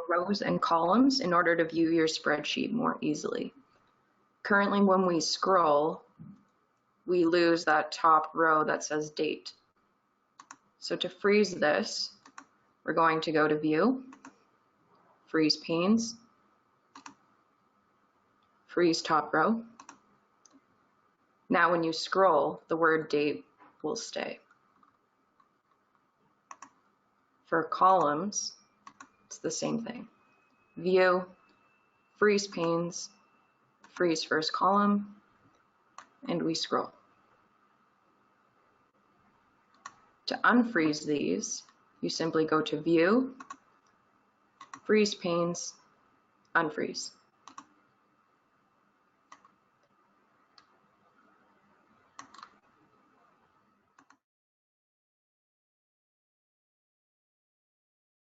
rows and columns in order to view your spreadsheet more easily. Currently, when we scroll, we lose that top row that says date. So to freeze this, we're going to go to View, Freeze Panes, Freeze Top Row. Now when you scroll, the word date will stay. For columns, it's the same thing. View, Freeze Panes, Freeze First Column, and we scroll. To unfreeze these, you simply go to View, Freeze Panes, Unfreeze.